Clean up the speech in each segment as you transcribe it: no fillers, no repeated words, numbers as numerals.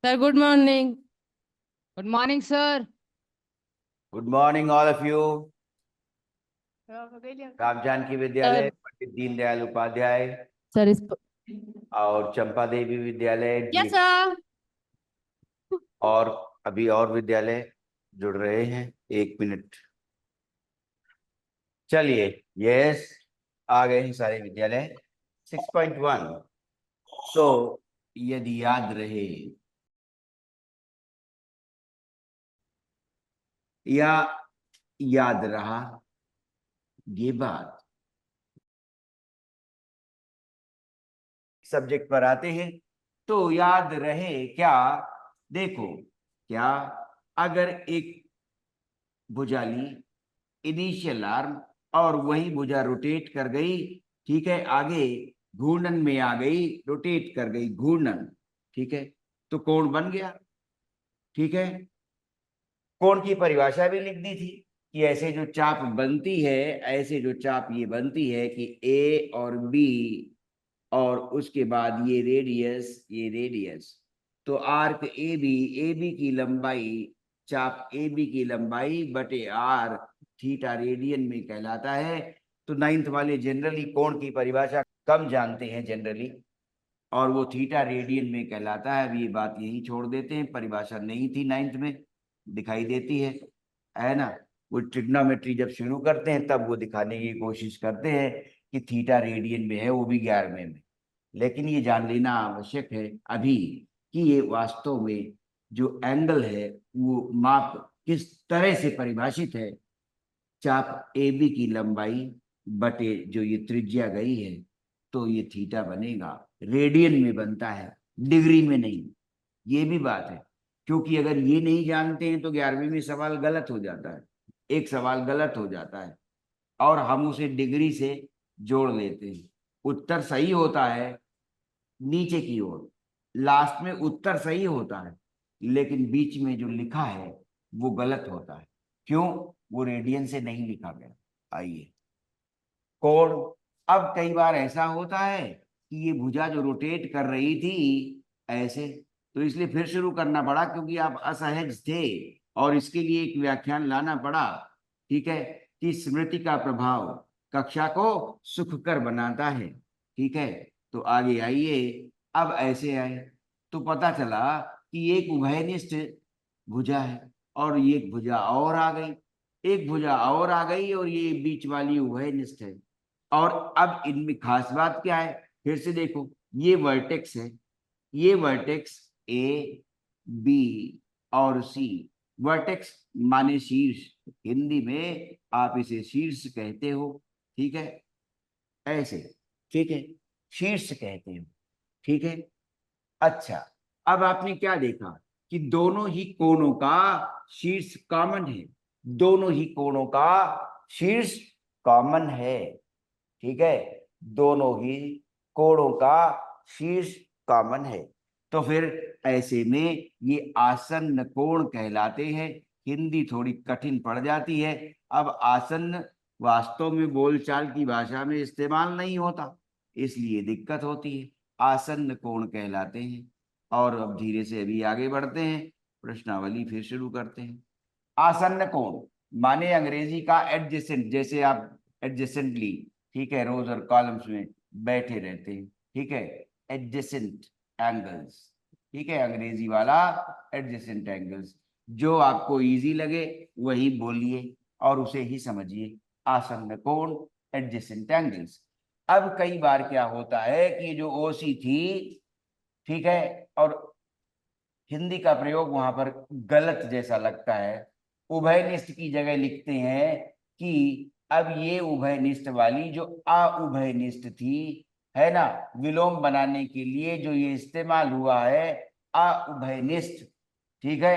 Sir, good morning. Good morning, sir. Good morning all of you. Ram Janaki Vidyalaya, Pandit Deendayal Upadhyay Sir is. और चंपा देवी विद्यालय Yes, sir. और अभी और विद्यालय जुड़ रहे हैं। 1 मिनट, चलिए। यस, आ गए हैं सारे विद्यालय। 6.1। तो यदि याद रहे या याद रहा ये बात, सब्जेक्ट पर आते हैं तो याद रहे क्या। देखो, क्या अगर एक भुजा ली, इनिशियल आर्म, और वही भुजा रोटेट कर गई, ठीक है, आगे घूर्णन में आ गई, रोटेट कर गई घूर्णन, ठीक है, तो कोण बन गया। ठीक है, कोण की परिभाषा भी लिख दी थी कि ऐसे जो चाप बनती है, ऐसे जो चाप ये बनती है कि ए और बी, और उसके बाद ये रेडियस, तो आर्क ए बी की लंबाई, चाप ए बी की लंबाई बटे आर थीटा रेडियन में कहलाता है। तो 9th वाले जनरली कोण की परिभाषा कम जानते हैं जनरली, और वो थीटा रेडियन में कहलाता है। अब ये बात यही छोड़ देते हैं, परिभाषा नहीं थी 9th में, दिखाई देती है ना। वो ट्रिग्नोमेट्री जब शुरू करते हैं तब वो दिखाने की कोशिश करते हैं कि थीटा रेडियन में है, वो भी 11वें में। लेकिन ये जान लेना आवश्यक है अभी कि ये वास्तव में जो एंगल है वो माप किस तरह से परिभाषित है। चाप ए बी की लंबाई बटे जो ये त्रिज्या गई है, तो ये थीटा बनेगा, रेडियन में बनता है, डिग्री में नहीं। ये भी बात है, क्योंकि अगर ये नहीं जानते हैं तो 11वीं में सवाल गलत हो जाता है, एक सवाल गलत हो जाता है और हम उसे डिग्री से जोड़ लेते हैं। उत्तर सही होता है नीचे की ओर, लास्ट में उत्तर सही होता है, लेकिन बीच में जो लिखा है वो गलत होता है। क्यों? वो रेडियन से नहीं लिखा गया। आइए, कोण। अब कई बार ऐसा होता है कि ये भुजा जो रोटेट कर रही थी ऐसे, तो इसलिए फिर शुरू करना पड़ा क्योंकि आप असहज थे और इसके लिए एक व्याख्यान लाना पड़ा। ठीक है, कि स्मृति का प्रभाव कक्षा को सुखकर बनाता है। ठीक है, तो आगे आइए। अब ऐसे आए तो पता चला कि एक उभयनिष्ठ भुजा है और एक भुजा और आ गई, एक भुजा और आ गई और ये बीच वाली उभयनिष्ठ है। और अब इनमें खास बात क्या है, फिर से देखो, ये वर्टेक्स है, ये वर्टेक्स ए बी और सी। वर्टेक्स माने शीर्ष, हिंदी में आप इसे शीर्ष कहते हो। ठीक है, ऐसे, ठीक है, शीर्ष कहते हो। ठीक है, अच्छा, अब आपने क्या देखा कि दोनों ही कोणों का शीर्ष कॉमन है, दोनों ही कोणों का शीर्ष कॉमन है। ठीक है, दोनों ही कोणों का शीर्ष कॉमन है, तो फिर ऐसे में ये आसन्न कोण कहलाते हैं। हिंदी थोड़ी कठिन पड़ जाती है। अब आसन्न वास्तव में बोलचाल की भाषा में इस्तेमाल नहीं होता, इसलिए दिक्कत होती है। आसन्न कोण कहलाते हैं। और अब धीरे से अभी आगे बढ़ते हैं, प्रश्नावली फिर शुरू करते हैं। आसन्न कोण माने अंग्रेजी का एडजेसेंट, जैसे आप एडजेसेंटली, ठीक है, रोज और कॉलम्स में बैठे रहते हैं। ठीक है, एडजेसेंट एंगल्स, ठीक है, अंग्रेजी वाला एडजेसेंट एंगल्स। जो आपको इजी लगे वही बोलिए और उसे ही समझिए। आसन्न कोण, एडजेसेंट एंगल्स। अब कई बार क्या होता है कि जो ओसी थी, ठीक है, और हिंदी का प्रयोग वहां पर गलत जैसा लगता है। उभयनिष्ठ की जगह लिखते हैं कि अब ये उभयनिष्ठ वाली जो अउभयनिष्ठ थी, है ना, विलोम बनाने के लिए जो ये इस्तेमाल हुआ है अउभयनिष्ठ। ठीक है,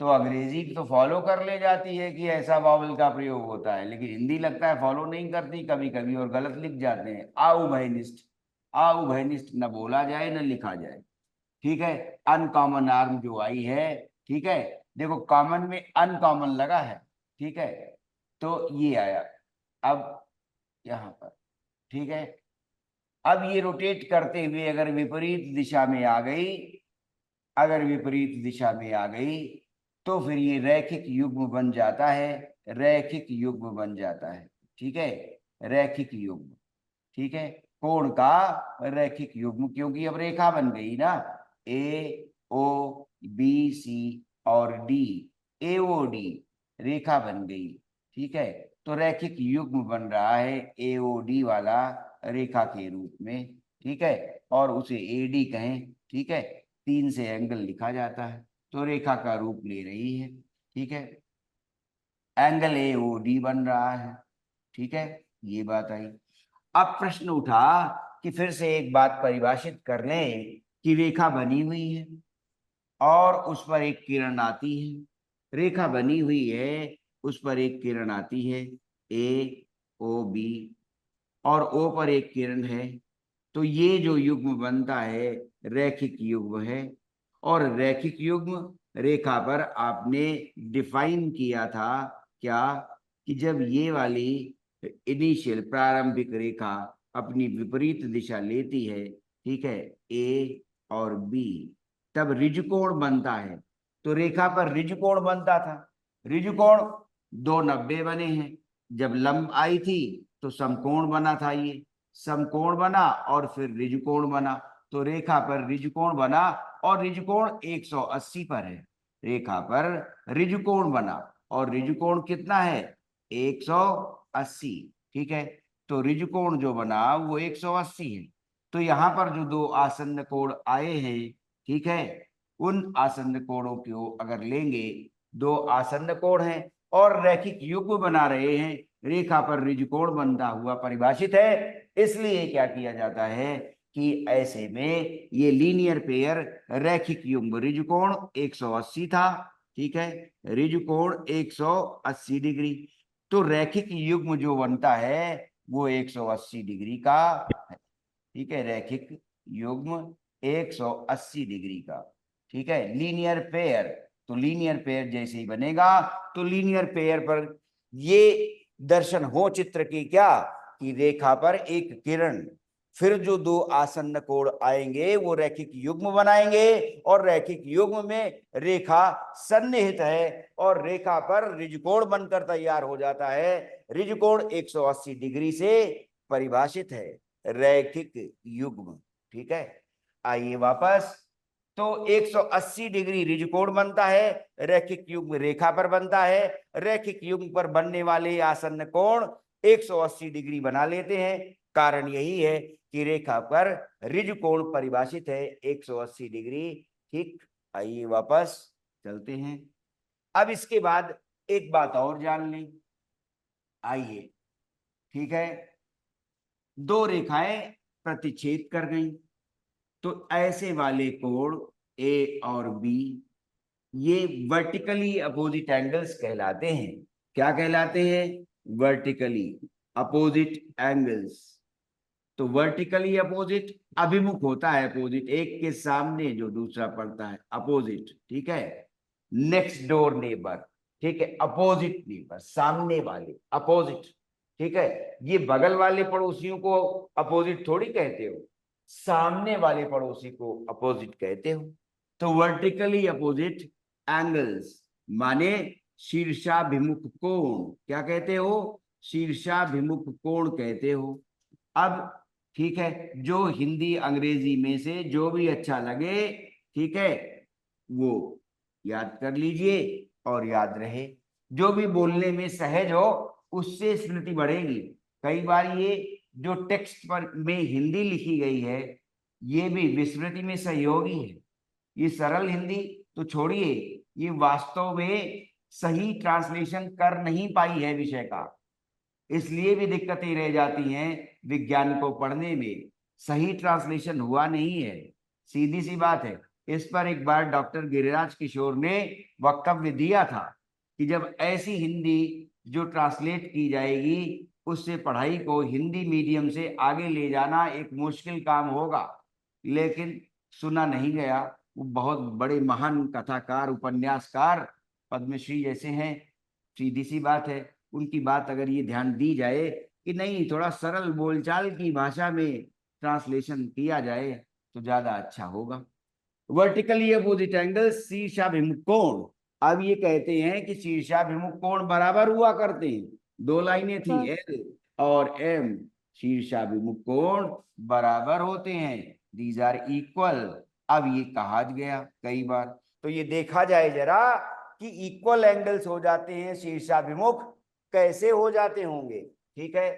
तो अंग्रेजी तो फॉलो कर ले जाती है कि ऐसा वावल का प्रयोग होता है, लेकिन हिंदी लगता है फॉलो नहीं करती कभी कभी और गलत लिख जाते हैं। अउभयनिष्ठ, अउभयनिष्ठ न बोला जाए न लिखा जाए। ठीक है, अनकॉमन आर्म जो आई है, ठीक है, देखो कॉमन में अनकॉमन लगा है। ठीक है, तो ये आया अब यहां पर। ठीक है, अब ये रोटेट करते हुए अगर विपरीत दिशा में आ गई अगर विपरीत दिशा में आ गई तो फिर ये रैखिक युग्म बन जाता है, रैखिक युग्म बन जाता है। ठीक है, रैखिक युग्म। ठीक है, कोण का रैखिक युग्म, क्योंकि अब रेखा बन गई ना, ए ओ बी सी और डी, ए ओ डी रेखा बन गई। ठीक है, तो रैखिक युग्म बन रहा है ए ओ डी वाला रेखा के रूप में। ठीक है, और उसे ए डी कहें। ठीक है, 3 से एंगल लिखा जाता है, तो रेखा का रूप ले रही है। ठीक है, एंगल ए ओ डी बन रहा है। ठीक है, ये बात आई। अब प्रश्न उठा कि फिर से एक बात परिभाषित कर लें कि रेखा बनी हुई है और उस पर एक किरण आती है। रेखा बनी हुई है, उस पर एक किरण आती है, ए ओ बी, और ओ पर एक किरण है। तो ये जो युग्म बनता है रैखिक युग्म है। और रैखिक युग्म रेखा पर आपने डिफाइन किया था क्या, कि जब ये वाली इनिशियल प्रारंभिक रेखा अपनी विपरीत दिशा लेती है, ठीक है, ए और बी, तब ऋजुकोण बनता है। तो रेखा पर ऋजुकोण बनता था। ऋजुकोण 290 बने हैं। जब लंब आई थी तो समकोण बना था, ये समकोण बना और फिर ऋजुकोण बना। तो रेखा पर ऋजुकोण बना और ऋजुकोण 180 पर है। रेखा पर ऋजुकोण बना और ऋजुकोण कितना है, 180। ठीक है, तो ऋजुकोण जो बना वो 180 है। तो यहाँ पर जो दो आसन्न कोण आए हैं, ठीक है, उन आसन्न कोणों को अगर लेंगे, दो आसन्न कोण हैं और रैखिक युग्म बना रहे हैं, रेखा पर ऋजुकोण बनता हुआ परिभाषित है। इसलिए क्या किया जाता है कि ऐसे में ये लीनियर पेयर रैखिक युग्म ऋजुकोण 180 था। ठीक है, ऋजुकोण 180 डिग्री। तो रैखिक युग्म जो बनता है वो 180 डिग्री का है। ठीक है, रैखिक युग्म 180 डिग्री का। ठीक है, लीनियर पेयर, तो लीनियर पेयर जैसे ही बनेगा तो लीनियर पेयर पर ये दर्शन हो चित्र की क्या, कि रेखा पर एक किरण, फिर जो दो आसन्न कोण आएंगे वो रैखिक युग्म बनाएंगे और रैखिक युग्म में रेखा सन्निहित है और रेखा पर ऋजुकोण बनकर तैयार हो जाता है। ऋजुकोण 180 डिग्री से परिभाषित है रैखिक युग्म। ठीक है, आइए वापस। तो 180 डिग्री ऋजुकोण बनता है, रैखिक युग्म रेखा पर बनता है, रैखिक युग्म पर बनने वाले आसन्न कोण 180 डिग्री बना लेते हैं। कारण यही है कि रेखा पर ऋजुकोण परिभाषित है 180 डिग्री। ठीक, आइए वापस चलते हैं। अब इसके बाद एक बात और जान लें, आइए। ठीक है, दो रेखाएं प्रतिच्छेद कर गई, तो ऐसे वाले कोण ए और बी ये वर्टिकली अपोजिट एंगल्स कहलाते हैं। क्या कहलाते हैं, वर्टिकली अपोजिट एंगल्स। तो वर्टिकली अपोजिट अभिमुख होता है, अपोजिट एक के सामने जो दूसरा पड़ता है, अपोजिट। ठीक है, नेक्स्ट डोर नेबर। ठीक है, अपोजिट नेबर, सामने वाले, अपोजिट। ठीक है, ये बगल वाले पड़ोसियों को अपोजिट थोड़ी कहते हो, सामने वाले पड़ोसी को अपोजिट कहते हो। तो वर्टिकली अपोजिट एंगल्स माने शीर्षाभिमुख कोण, क्या कहते हो, शीर्षाभिमुख कोण कहते हो। अब ठीक है, जो हिंदी अंग्रेजी में से जो भी अच्छा लगे, ठीक है, वो याद कर लीजिए और याद रहे। जो भी बोलने में सहज हो उससे स्मृति बढ़ेगी। कई बार ये जो टेक्स्ट पर में हिंदी लिखी गई है ये भी विस्मृति में सहयोगी है। ये सरल हिंदी तो छोड़िए, ये वास्तव में सही ट्रांसलेशन कर नहीं पाई है विषय का, इसलिए भी दिक्कतें रह जाती हैं विज्ञान को पढ़ने में। सही ट्रांसलेशन हुआ नहीं है, सीधी सी बात है। इस पर एक बार डॉक्टर गिरिराज किशोर ने वक्तव्य दिया था कि जब ऐसी हिंदी जो ट्रांसलेट की जाएगी उससे पढ़ाई को हिंदी मीडियम से आगे ले जाना एक मुश्किल काम होगा। लेकिन सुना नहीं गया। वो बहुत बड़े महान कथाकार, उपन्यासकार, पद्मश्री जैसे हैं। सीधी सी बात है, उनकी बात अगर ये ध्यान दी जाए कि नहीं थोड़ा सरल बोलचाल की भाषा में ट्रांसलेशन किया जाए तो ज्यादा अच्छा होगा। वर्टिकली अपोजिट एंगल शीर्षाभिमुख कोण। अब ये कहते हैं कि शीर्षाभिमुख कोण बराबर हुआ करते हैं, दो लाइनें थी एल और एम, शीर्षाभिमुख कोण बराबर होते हैं, दीज आर इक्वल। अब ये कहा गया कई बार, तो ये देखा जाए जरा कि इक्वल एंगल्स हो जाते हैं शीर्षाभिमुख, कैसे हो जाते होंगे। ठीक है,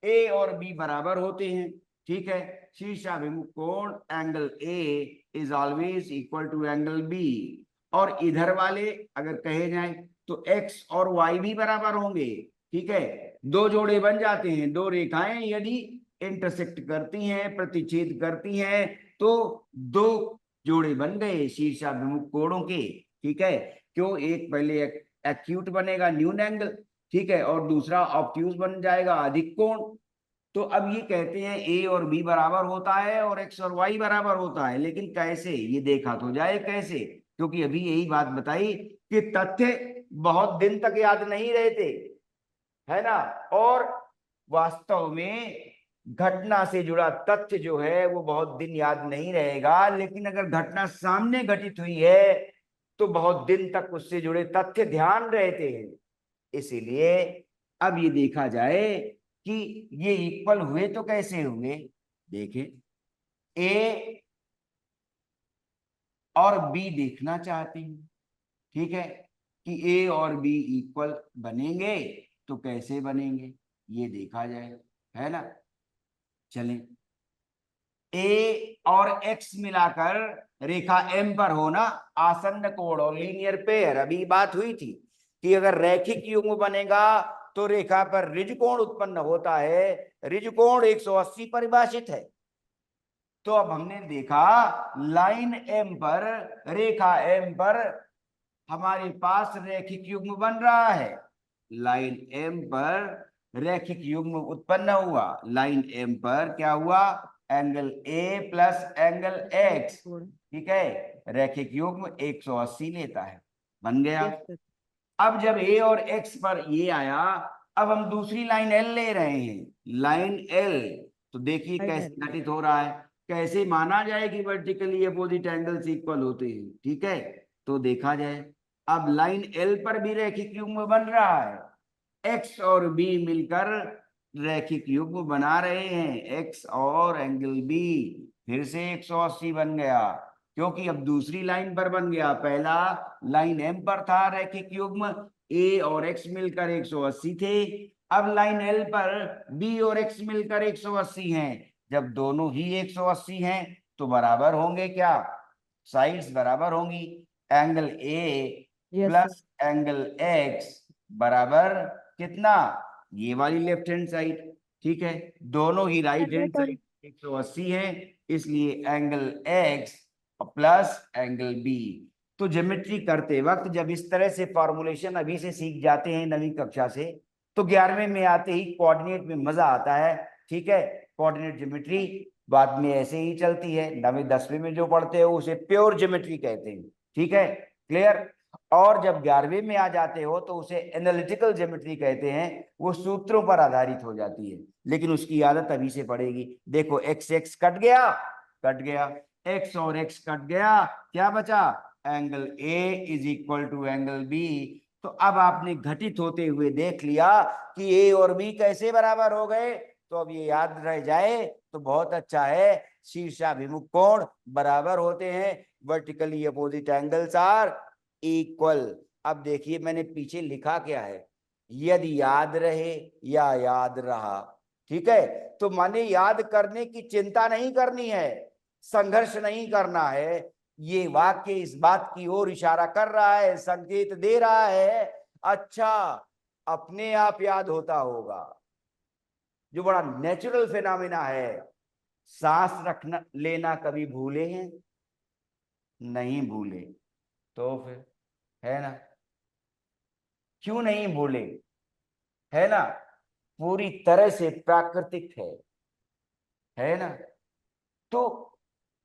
ए और बी बराबर होते हैं, ठीक है, शीर्षाभिमुख कोण angle A is always equal to angle B, और इधर वाले अगर कहे जाए तो एक्स और वाई भी बराबर होंगे। ठीक है, दो जोड़े बन जाते हैं, दो रेखाएं यदि इंटरसेक्ट करती हैं, प्रतिच्छेद करती हैं, तो दो जोड़े बन गए शीर्षाभिमुख कोणों के। ठीक है, क्यों, एक पहले एक्यूट बनेगा न्यून एंगल, ठीक है, और दूसरा ऑब्ट्यूज बन जाएगा अधिक कोण। तो अब ये कहते हैं ए और बी बराबर होता है और एक्स और वाई बराबर होता है, लेकिन कैसे, ये देखा तो जाए कैसे, क्योंकि अभी यही बात बताई कि तथ्य बहुत दिन तक याद नहीं रहते, है ना, और वास्तव में घटना से जुड़ा तथ्य जो है वो बहुत दिन याद नहीं रहेगा, लेकिन अगर घटना सामने घटित हुई है तो बहुत दिन तक उससे जुड़े तथ्य ध्यान रहते हैं। इसीलिए अब ये देखा जाए कि ये इक्वल हुए तो कैसे हुए, देखें, ए और बी देखना चाहते हैं। ठीक है, कि ए और बी इक्वल बनेंगे तो कैसे बनेंगे, ये देखा जाए, है ना। चलें, ए और एक्स मिलाकर रेखा एम पर होना आसन्न कोण और लीनियर पेयर, अभी बात हुई थी कि अगर रैखिक युग्म बनेगा तो रेखा पर ऋज कोण उत्पन्न होता है, ऋज कोण 180 परिभाषित है। तो अब हमने देखा लाइन एम पर, रेखा एम पर हमारे पास रैखिक युग्म बन रहा है, लाइन एम पर रैखिक युग्म उत्पन्न हुआ, लाइन एम पर क्या हुआ, angle A plus angle x, ठीक है, रैखिक युग्म 180 लेता है, बन गया। अब जब ए और एक्स पर ये आया, अब हम दूसरी लाइन एल ले रहे हैं, लाइन एल, तो देखिए कैसे घटित हो रहा है, कैसे माना जाए कि वर्टिकली अपोजिट एंगल्स इक्वल होते हैं। ठीक है, तो देखा जाए, अब लाइन एल पर भी रैखिक युग्म बन रहा है, एक्स और बी मिलकर रैखिक युग्म बना रहे हैं, एक्स और एंगल बी फिर से 180 बन गया, क्योंकि अब दूसरी लाइन पर बन गया, पहला लाइन एम पर था रैखिक युग्म, ए और एक्स मिलकर 180 थे, अब लाइन एल पर बी और एक्स मिलकर 180 हैं, जब दोनों ही 180 हैं तो बराबर होंगे क्या, साइड्स बराबर होंगी, angle A plus angle x बराबर कितना, ये वाली लेफ्ट हैंड साइड, ठीक है, दोनों ही राइट हैंड साइड 180 है, इसलिए angle X plus angle B. तो ज्योमेट्री करते वक्त जब इस तरह से फॉर्मुलेशन अभी से सीख जाते हैं नवीं कक्षा से, तो 11वें में आते ही कोऑर्डिनेट में मजा आता है। ठीक है, कोऑर्डिनेट ज्योमेट्री बाद में ऐसे ही चलती है, 9वीं 10वीं में जो पढ़ते हो उसे प्योर ज्योमेट्री कहते हैं। ठीक है, क्लियर। और जब 11वीं में आ जाते हो तो उसे एनालिटिकल ज्योमेट्री कहते हैं, वो सूत्रों पर आधारित हो जाती है, लेकिन उसकी आदत अभी से पड़ेगी। देखो एक्स एक्स कट गया, कट गया, एक्स और एक्स कट गया, क्या बचा, angle A is equal to angle B. तो अब आपने घटित होते हुए देख लिया कि ए और बी कैसे बराबर हो गए, तो अब ये याद रह जाए तो बहुत अच्छा है, शीर्षाभिमुख कोण बराबर होते हैं, vertically opposite angles are equal. अब देखिए मैंने पीछे लिखा क्या है, यदि याद रहे या याद रहा। ठीक है, तो माने याद करने की चिंता नहीं करनी है, संघर्ष नहीं करना है, ये वाक्य इस बात की ओर इशारा कर रहा है, संकेत दे रहा है, अच्छा अपने आप याद होता होगा, जो बड़ा नेचुरल फिनोमेना है। सांस रखना लेना कभी भूले हैं, नहीं भूले, तो फिर, है ना, क्यों नहीं भूले, है ना, पूरी तरह से प्राकृतिक है ना, तो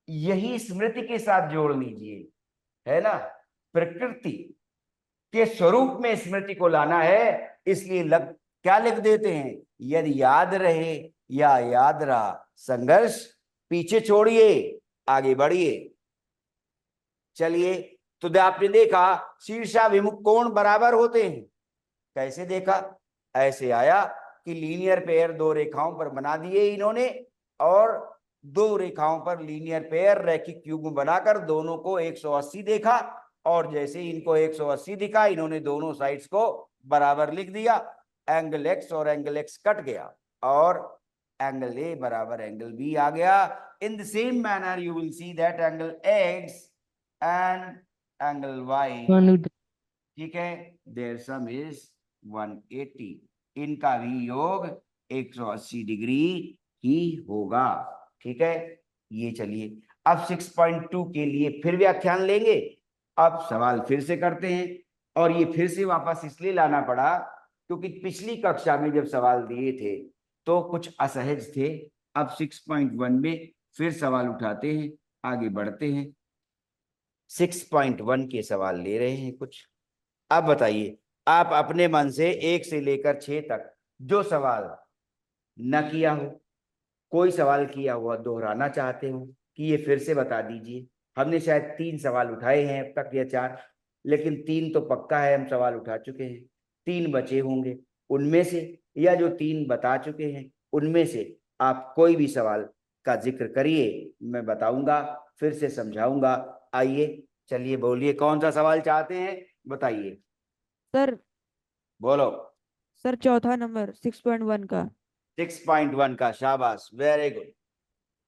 यही स्मृति के साथ जोड़ लीजिए, है ना, प्रकृति के स्वरूप में स्मृति को लाना है, इसलिए क्या लिख देते हैं, यदि याद रहे या याद रहा, संघर्ष पीछे छोड़िए, आगे बढ़िए। चलिए, तो आपने देखा शीर्षाभिमुख कोण बराबर होते हैं। कैसे देखा? ऐसे आया कि लीनियर पेयर दो रेखाओं पर बना दिए इन्होंने, और दो रेखाओं पर लीनियर पेयर रैखिक युग्म बनाकर दोनों को 180 देखा, और जैसे इनको 180 दिखा, इन्होंने दोनों साइड्स को बराबर लिख दिया। एंगल एक्स और एंगल एक्स कट गया, और एंगल ए बराबर एंगल बी आ गया। In the same manner you will see that angle X and angle Y, ठीक है, देयर सम इज 180। इनका भी योग 180 डिग्री ही होगा, ठीक है। ये चलिए, अब 6.2 के लिए फिर व्याख्यान लेंगे। अब सवाल फिर से करते हैं, और ये फिर से वापस इसलिए लाना पड़ा क्योंकि पिछली कक्षा में जब सवाल दिए थे तो कुछ असहज थे। अब 6.1 में फिर सवाल उठाते हैं, आगे बढ़ते हैं। 6.1 के सवाल ले रहे हैं कुछ। अब बताइए, आप अपने मन से 1 से लेकर 6 तक जो सवाल न किया हो, कोई सवाल किया हुआ दोहराना चाहते हो कि ये फिर से बता दीजिए। हमने शायद 3 सवाल उठाए हैं अब तक या 4, लेकिन 3 तो पक्का है हम सवाल उठा चुके हैं। 3 बचे होंगे, उनमें से या जो 3 बता चुके हैं उनमें से आप कोई भी सवाल का जिक्र करिए, मैं बताऊंगा, फिर से समझाऊंगा। आइए, चलिए बोलिए, कौन सा सवाल चाहते हैं, बताइए, सर बोलो। सर चौथा नंबर 6.1 का। 6.1 का, शाबाश, वेरी गुड।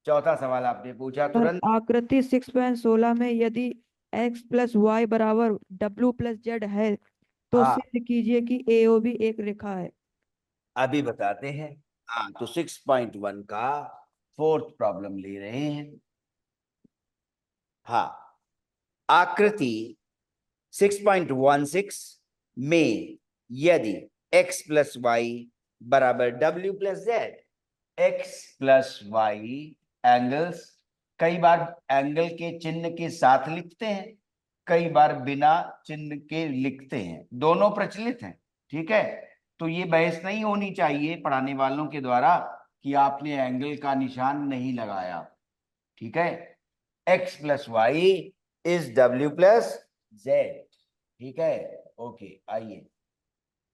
चौथा सवाल आपने पूछा सर तुरंत। आकृति 6.16 में यदि x प्लस वाई बराबर w प्लस जेड है तो हाँ, सिद्ध कीजिए कि AOB एक रेखा है। अभी बताते हैं। हाँ, तो 6.1 का 4th प्रॉब्लम ले रहे हैं। हाँ, आकृति 6.16 में यदि x प्लस वाई बराबर w plus Z, X plus Y angles, कई बार एंगल के चिन्ह के साथ लिखते हैं, कई बार बिना चिन्ह के लिखते हैं, दोनों प्रचलित हैं, ठीक है। तो ये बहस नहीं होनी चाहिए पढ़ाने वालों के द्वारा कि आपने एंगल का निशान नहीं लगाया, ठीक है। X plus Y is W plus Z, ठीक है। ओके, आइए,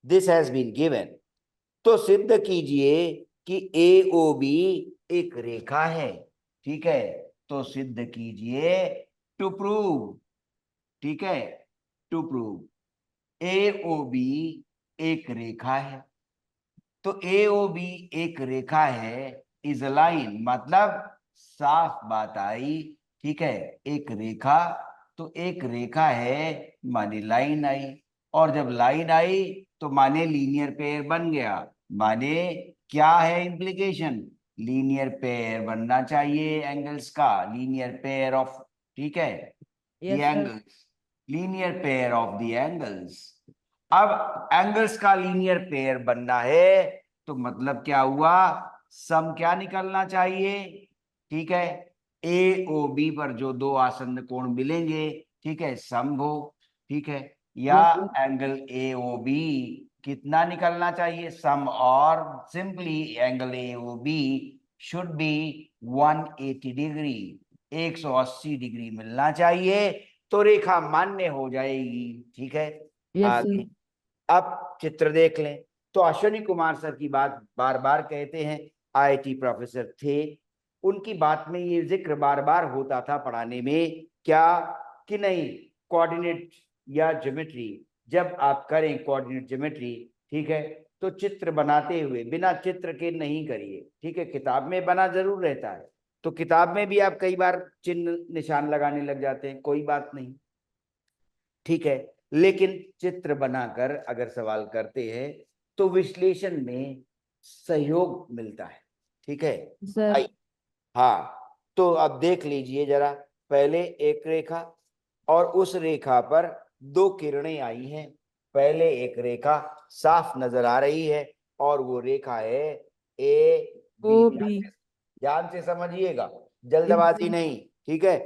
दिस हैज बीन गिवन, तो सिद्ध कीजिए कि ए ओ बी एक रेखा है, ठीक है। तो सिद्ध कीजिए, टू प्रूव, ठीक है, to prove A O B एक रेखा है। तो ए ओ बी एक रेखा है, इज अ लाइन, मतलब साफ बात आई, ठीक है। एक रेखा, तो एक रेखा है माने लाइन आई, और जब लाइन आई तो माने लीनियर पेयर बन गया। माने क्या है इम्प्लीकेशन? लीनियर पेयर बनना चाहिए एंगल्स का, लीनियर पेयर ऑफ, ठीक है, the yes sir. Angles, linear pair of the angles. अब एंगल्स का लीनियर पेयर बनना है तो मतलब क्या हुआ? सम क्या निकलना चाहिए, ठीक है। ए ओ बी पर जो दो आसन्न कोण मिलेंगे, ठीक है, सम हो, ठीक है, या yes sir. Angle A O B कितना निकलना चाहिए, सम, और simply angle A O B should be 180 degree, 180 degree मिलना चाहिए, तो रेखा मान्य हो जाएगी, ठीक है। यस आगे, सर। अब चित्र देख लें, तो अश्विनी कुमार सर की बात बार बार कहते हैं, आईआईटी प्रोफेसर थे, उनकी बात में ये जिक्र बार बार होता था पढ़ाने में, क्या कि नहीं, कोऑर्डिनेट या ज्योमेट्री जब आप करें, कोऑर्डिनेट ज्योमेट्री, ठीक है, तो चित्र बनाते हुए बिना चित्र के नहीं करिए, ठीक है। किताब में बना जरूर रहता है, तो किताब में भी आप कई बार चिन्ह निशान लगाने लग जाते हैं, कोई बात नहीं, ठीक है, लेकिन चित्र बनाकर अगर सवाल करते हैं तो विश्लेषण में सहयोग मिलता है, ठीक है। सर आई, हाँ, तो अब देख लीजिए जरा, पहले एक रेखा, और उस रेखा पर दो किरणें आई हैं। पहले एक रेखा साफ नजर आ रही है, और वो रेखा है ए बी, OB। ध्यान से समझिएगा, जल्दबाजी नहीं, ठीक है।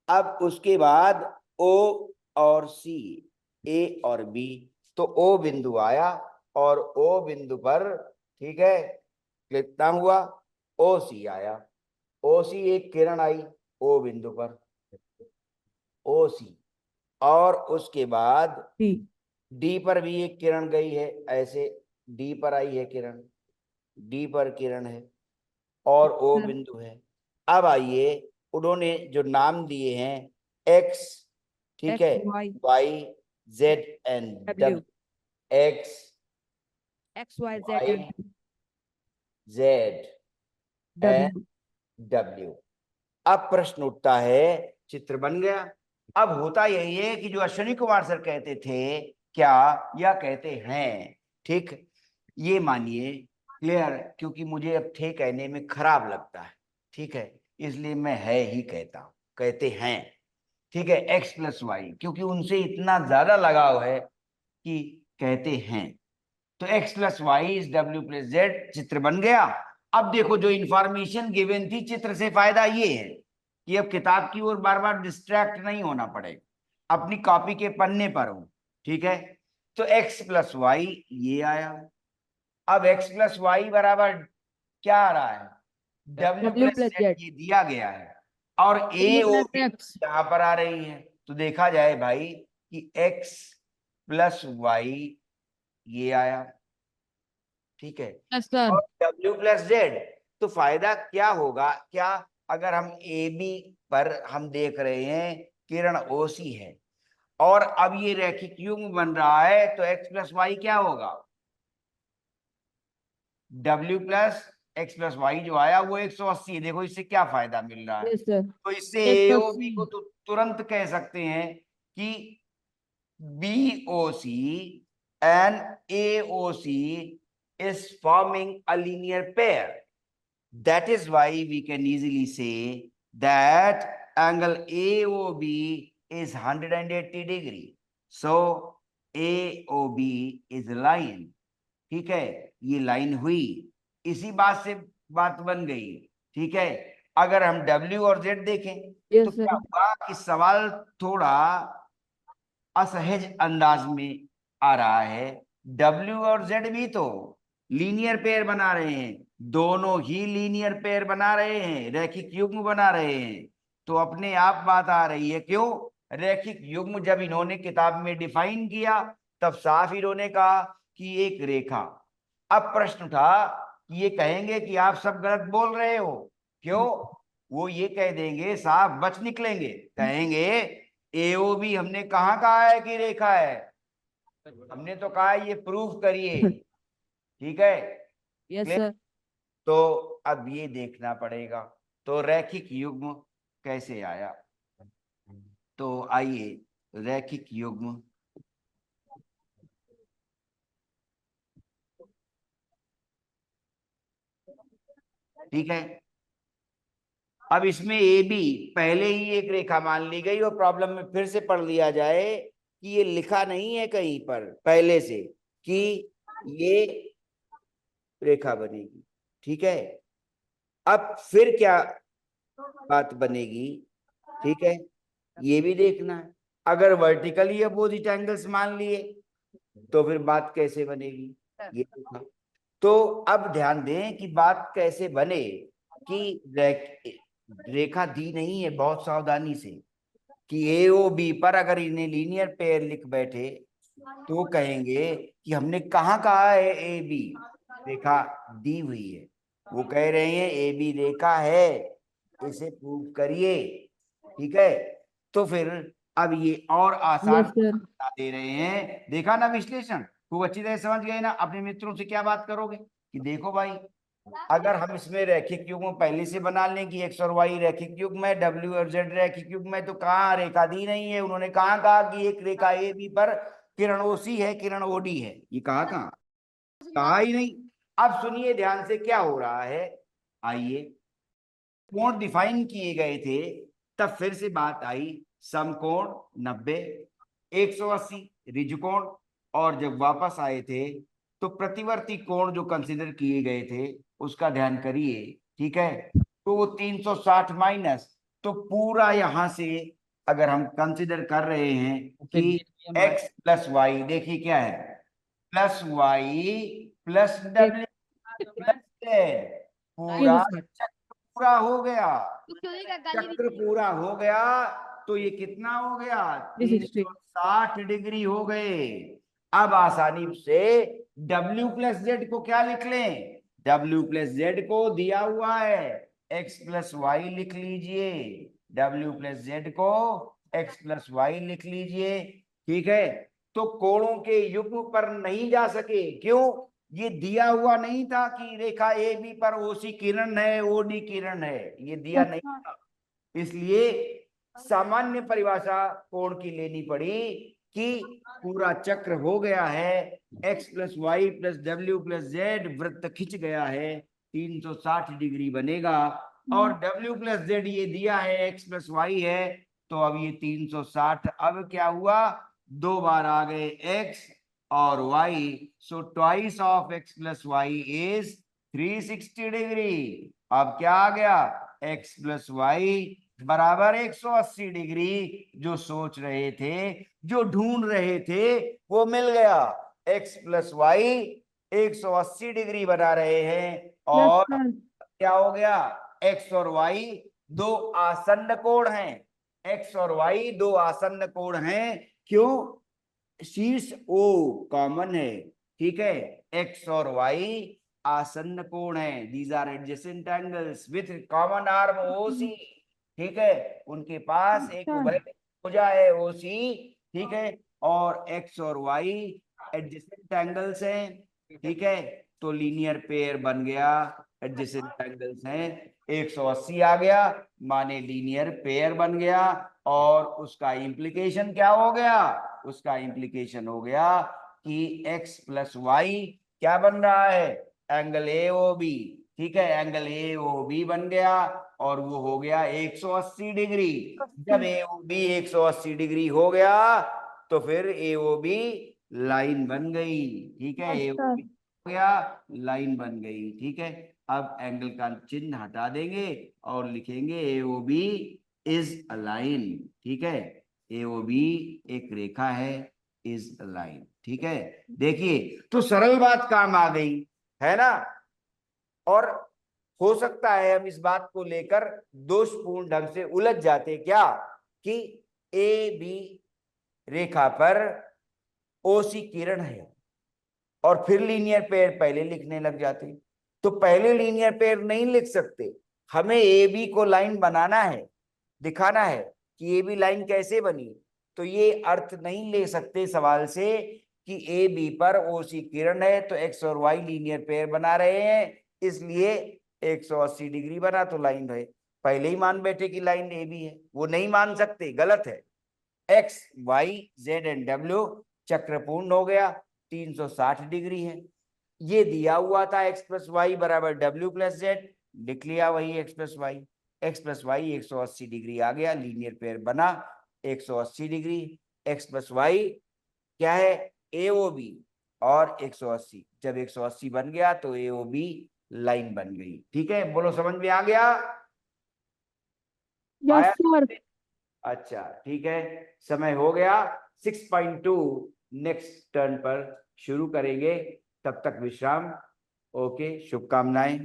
अब उसके बाद ओ और सी, ए और बी, तो ओ बिंदु आया, और ओ बिंदु पर, ठीक है, कितना हुआ, ओ सी आया, ओ सी एक किरण आई ओ बिंदु पर, ओ सी, और उसके बाद डी। डी पर भी एक किरण गई है, ऐसे डी पर आई है किरण, डी पर किरण है और ओ सर, बिंदु है। अब आइए, उन्होंने जो नाम दिए हैं एक्स, ठीक है, X Y Y Z and W, W, X X Y Z Y and Z and W. W. अब प्रश्न उठता है, चित्र बन गया। अब होता यही है कि जो अश्विनी कुमार सर कहते थे क्या या कहते हैं, ठीक, ये मानिए क्लियर, क्योंकि मुझे अब थे कहने में खराब लगता है, ठीक है, इसलिए मैं है ही कहता हूं, कहते हैं, ठीक है, एक्स प्लस वाई, क्योंकि उनसे इतना ज्यादा लगाव है कि कहते हैं। तो X plus Y is W plus Z, चित्र बन गया। अब देखो, जो इंफॉर्मेशन गिवन थी, चित्र से फायदा ये है कि अब किताब की ओर बार बार डिस्ट्रैक्ट नहीं होना पड़ेगा, अपनी कॉपी के पन्ने पर हो, ठीक है। तो एक्स प्लस वाई ये आया। अब एक्स प्लस वाई बराबर क्या आ रहा है, W W plus plus Z, Z. ये दिया गया है, और ए W ओ plus भी X. यहां पर आ रही है। तो देखा जाए भाई कि एक्स प्लस वाई ये आया, ठीक है, Yes, sir. और W प्लस जेड। तो फायदा क्या होगा, क्या, अगर हम ए बी पर हम देख रहे हैं किरण ओसी है और अब ये रैखिक युग्म बन रहा है, तो एक्स प्लस वाई क्या होगा, W plus X plus Y जो आया वो 180 है। देखो इससे क्या फायदा मिल रहा है, यस सर। तो इससे एओबी 180. को तो तुरंत कह सकते हैं कि BOC and AOC is forming a linear pair. That is why we can easily say that angle AOB is 180 degree. So AOB is a line. ठीक है, ये लाइन हुई, इसी बात से बात बन गई, ठीक है। अगर हम W और Z देखें तो यस क्या सर। हुआ कि सवाल थोड़ा असहज अंदाज में आ रहा है। W और Z भी तो लीनियर पेयर बना रहे हैं, दोनों ही लीनियर पेयर बना रहे हैं, रैखिक युग्म बना रहे हैं, तो अपने आप बात आ रही है। क्यों, रैखिक युग्म जब इन्होंने किताब में डिफाइन किया तब साफ इन्होंने कहा कि एक रेखा। अब प्रश्न उठा कि ये कहेंगे कि आप सब गलत बोल रहे हो, क्यों, वो ये कह देंगे, साफ बच निकलेंगे, कहेंगे एओ भी हमने कहाँ कहा है कि रेखा है, हमने तो कहा है ये प्रूफ करिए, ठीक है। Yes sir. तो अब ये देखना पड़ेगा, तो रैखिक युग्म कैसे आया, तो आइए रैखिक युग्म, ठीक है। अब इसमें ए बी पहले ही एक रेखा मान ली गई और प्रॉब्लम में फिर से पढ़ लिया जाए कि ये लिखा नहीं है कहीं पर पहले से कि ये रेखा बनेगी, ठीक है। अब फिर क्या बात बनेगी, ठीक है, ये भी देखना है। अगर वर्टिकली अपोजिट एंगल्स मान लिए तो फिर बात कैसे बनेगी, ये देखा। तो अब ध्यान दें कि बात कैसे बने, कि रेखा दी नहीं है बहुत सावधानी से, कि ए ओ बी पर अगर इन्हें लीनियर पेयर लिख बैठे तो कहेंगे कि हमने कहाँ कहा है ए बी, रेखा दी हुई है, वो कह रहे हैं ए बी रेखा है, इसे प्रूव करिए, ठीक है। तो फिर अब ये और आसान यस सर। बता दे रहे हैं, देखा ना विश्लेषण, खूब अच्छी तरह समझ गए ना। अपने मित्रों से क्या बात करोगे कि देखो भाई, अगर हम इसमें रैखिक युग्म पहले से बना लें कि एक्स और वाई रैखिक युग्म है, डब्ल्यू और जेड रैखिक युग्म है, तो कहाँ रेखा दी नहीं है, उन्होंने कहाँ कहा कि एक रेखा ए बी पर किरण ओसी है, किरण ओडी है, ये कहाँ कहा ही नहीं। अब सुनिए ध्यान से क्या हो रहा है, आइए, कोण डिफाइन किए गए थे, तब फिर से बात आई समकोण 90, 180 ऋजु कोण, और जब वापस आए थे तो प्रतिवर्ती कोण जो कंसिडर किए गए थे उसका ध्यान करिए, ठीक है। तो वो 360 माइनस, तो पूरा यहां से अगर हम कंसिडर कर रहे हैं कि एक्स प्लस वाई, देखिए क्या है, plus Y plus W plus Z, पूरा चक्र पूरा हो गया, चक्र पूरा हो गया। तो ये कितना हो गया? 360। 360 डिग्री हो गए। अब आसानी से W प्लस जेड को क्या लिख लें? W प्लस जेड को दिया हुआ है x प्लस वाई लिख लीजिए। W प्लस जेड को x प्लस वाई लिख लीजिए। ठीक है, तो कोणों के युग्म पर नहीं जा सके। क्यों? ये दिया हुआ नहीं था कि रेखा ए बी पर ओसी किरण है, ओडी किरण है, ये दिया नहीं था। इसलिए सामान्य परिभाषा कोण की लेनी पड़ी कि पूरा चक्र हो गया है, x plus Y plus W plus Z वृत्त खिंच गया है, 360 डिग्री बनेगा। और w प्लस जेड ये दिया है, x प्लस वाई है, तो अब ये 360 अब क्या हुआ? 2 बार आ गए x और y, so twice of x plus Y is 360 degree. अब क्या आ गया? x प्लस वाई बराबर 180 डिग्री। जो सोच रहे थे, जो ढूंढ रहे थे, वो मिल गया। x प्लस वाई 180 डिग्री बना रहे हैं। और क्या हो गया? x और y दो आसन्न कोण हैं। x और y दो आसन्न कोण हैं। क्यों? शीर्ष O कॉमन है। ठीक है, x और y आसन्न कोण है। These are adjacent angles with common arm OC। ठीक है, उनके पास एक उभय भुजा है OC। ठीक है, और x और y एडजेसेंट एंगल्स हैं। ठीक है, तो लीनियर पेयर बन गया। एडजेसेंट एंगल्स हैं, 180 आ गया, माने लीनियर पेयर बन गया। और उसका इम्प्लीकेशन क्या हो गया? उसका इम्प्लीकेशन हो गया कि x प्लस वाई क्या बन रहा है? Angle AOB। ठीक है, एंगल AOB बन गया और वो हो गया 180 डिग्री। जब AOB 180 डिग्री हो गया तो फिर AOB लाइन बन गई। ठीक है, AOB हो गया, लाइन बन गई। ठीक है, अब एंगल का चिन्ह हटा देंगे और लिखेंगे AOB इज अ लाइन। ठीक है, AOB एक रेखा है, इज अ लाइन। ठीक है, देखिए तो सरल बात काम आ गई है ना। और हो सकता है हम इस बात को लेकर दोषपूर्ण ढंग से उलझ जाते क्या कि AB रेखा पर OC किरण है और फिर लीनियर पेयर पहले लिखने लग जाते। तो पहले लीनियर पेयर नहीं लिख सकते, हमें AB को लाइन बनाना है, दिखाना है कि AB लाइन कैसे बनी। तो ये अर्थ नहीं ले सकते सवाल से कि AB पर OC किरण है तो x और y लीनियर पेयर बना रहे हैं, इसलिए 180 डिग्री बना तो लाइन रहे। पहले ही मान बैठे कि लाइन AB है, वो नहीं मान सकते, गलत है। x y z and w चक्र पूर्ण हो गया, 360 डिग्री है। ये दिया हुआ था x प्लस वाई बराबर w प्लस जेड, लिख लिया वही x plus Y. x plus Y 180 degree आ गया, लीनियर पेयर बना 180 डिग्री। x प्लस वाई क्या है? AOB और 180, जब 180 बन गया तो AOB लाइन बन गई। ठीक है, बोलो समझ में आ गया? Yes sir. अच्छा ठीक है, समय हो गया। 6.2 नेक्स्ट टर्न पर शुरू करेंगे, तब तक विश्राम। ओके, शुभकामनाएं।